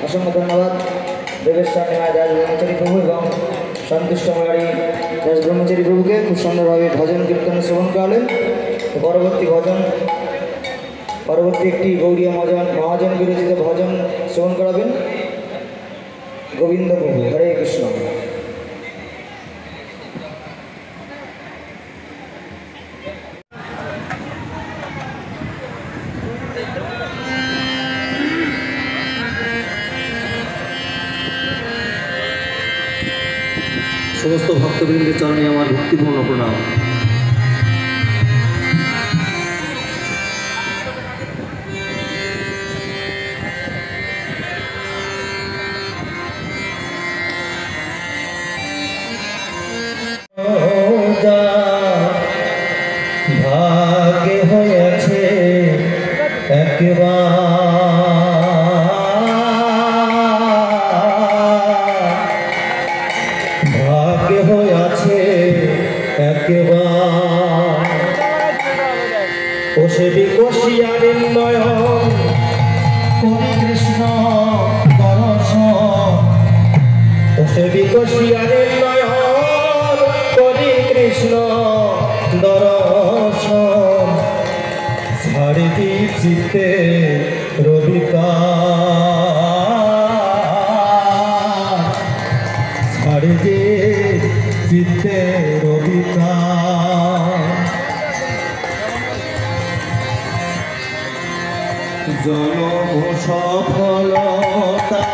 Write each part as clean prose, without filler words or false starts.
असंख्य धन्यवाद देवेश्वर निमाय दास ब्रह्मचारी प्रभु एवं सन्तुष्ट मारी दास ब्रह्मचारी प्रभु के खूब सुंदर भाव भजन कीर्तन श्रवण करालें। परवर्ती भजन परवर्ती एक गौड़िया महाजन विरचित भजन श्रवण कराबेन गोविंद प्रभु। हरे कृष्ण। समस्त भक्तबृंदेर चरणे आमार भक्तिपूर्ण प्रणाम। भाग्य হয়েছে একবার বিকশিয়ারের নয়ন করি কৃষ্ণ দর্শন। ওসে বিকশিয়ারের নয়ন করি কৃষ্ণ দর্শন। ছাড়ি দি চিত্তে রবিকা ছাড়ি দি চিত্তে রবিকা। জনম সফলতা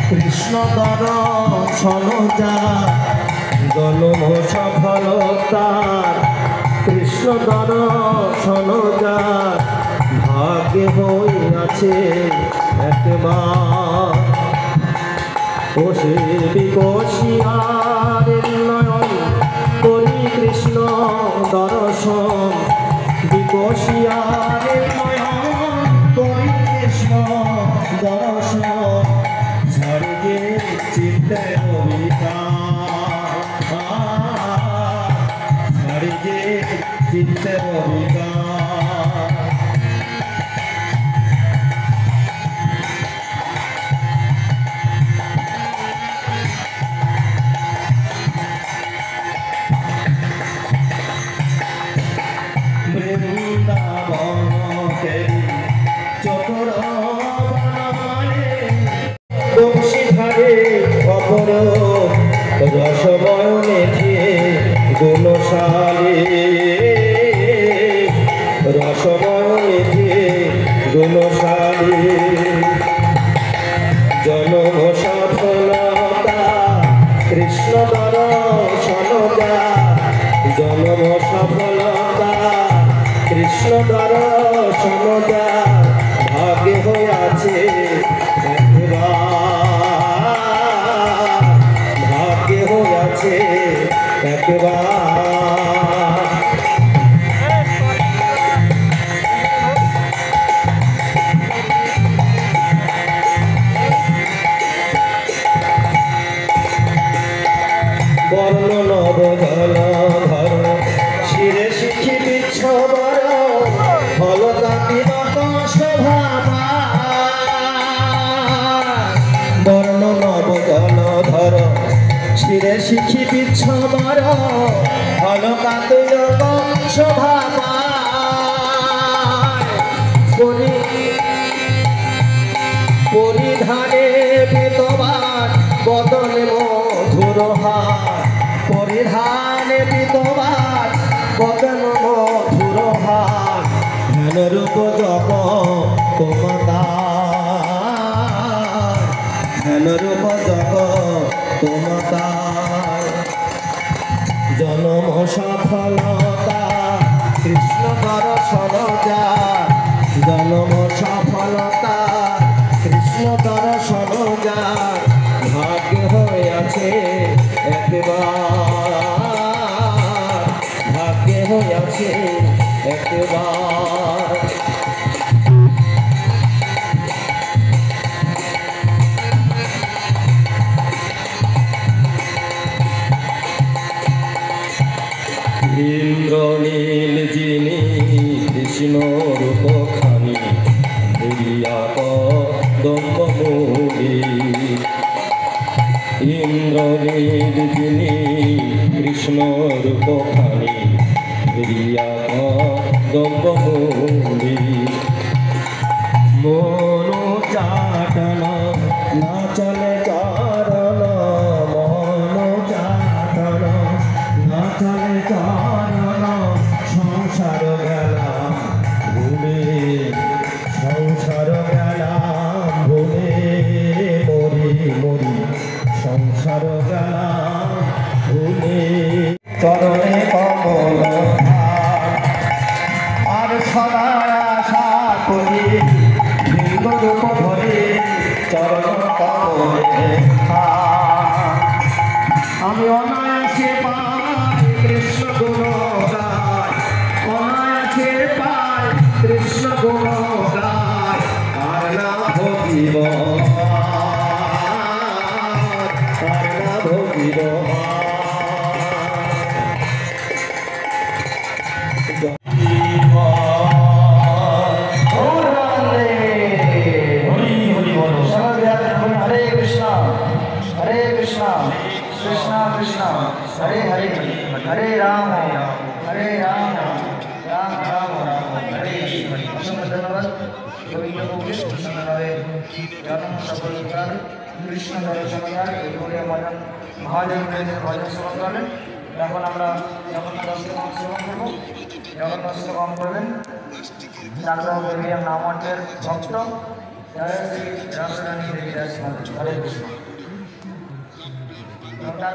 কৃষ্ণ দর্শন যা। জনম সফলতা কৃষ্ণ দর্শন যা। ভাগ্যে হইয়াছে একবার ও সে বিকশিয়ারের নয়ন করি কৃষ্ণ দর্শন। বিকশিয়ারের নয়ন করি কৃষ্ণ দর্শন। ঝড়ে চিত্তে কবিতা ঝড়ে চিত্তে কবিতা। বৃন্দাবন চতুর গুণশালী জনম সফলতা কৃষ্ণ দর্শন যা জনম সফলতা কৃষ্ণ দর্শন যা ভাগ্য হইয়াছে ভাগ্য হইয়াছে একবার বর্ণ নবধল ধর শিরে শিখি বিচ্ছবর ফলদাতি নত শোভা বর্ণ নবধল ধর শিরে শিখি বিচ্ছবর ফলদাতি নত শোভা পরিধানে বিতবান বদলে মধুর হার পরিধানে বিতবান বদল মধুর হার ধ্যান রূপ জপ তোমার ধ্যান রূপ জপ তোমার জনম সফলতা কৃষ্ণ দর্শন যা জনম সফলতা কৃষ্ণ দর্শন যা ভাগ্য হইয়াছে একবার ভাগ্য হইয়াছে একবার ইন্দ্রনীল যিনি কৃষ্ণ রূপ খানি হইয়া কদম্বমূলি ইন্দ্রনীল যিনি কৃষ্ণ রূপ খানি হইয়া কদম্বমূলি মনো চাটন না চলে কারণ মনো চাটন না চলে কারণ সংসার গেলা ভুলে সংসার গেলা ভুলে মরি মরি সংসার গেলা ভুলে চরণে কমল আর সদা আশা করি রূপ ধরে চরণ কমলে আমি অনায়াসে পাই কৃষ্ণ গুণ গায় অনায়াসে পাই কৃষ্ণ গুণ গায় আর না ভোগিব আর না ভোগিব कृष्ण कृष्ण हरे हरे हरे राम राम राम हरे धन्यवाद गोविंद सफलता কৃষ্ণ দর্শনকার এগুলি আমাদের মহাদেব ভজন শ্রবণ করলেন। এখন আমরা জগন্নাথ অষ্টকম শ্রবণ করব। জগন্নাথ অষ্টকম করবেন চাকর দেবী নামটের ভক্ত জয় শ্রী রামরানী দেবী রাজ হরে কৃষ্ণ।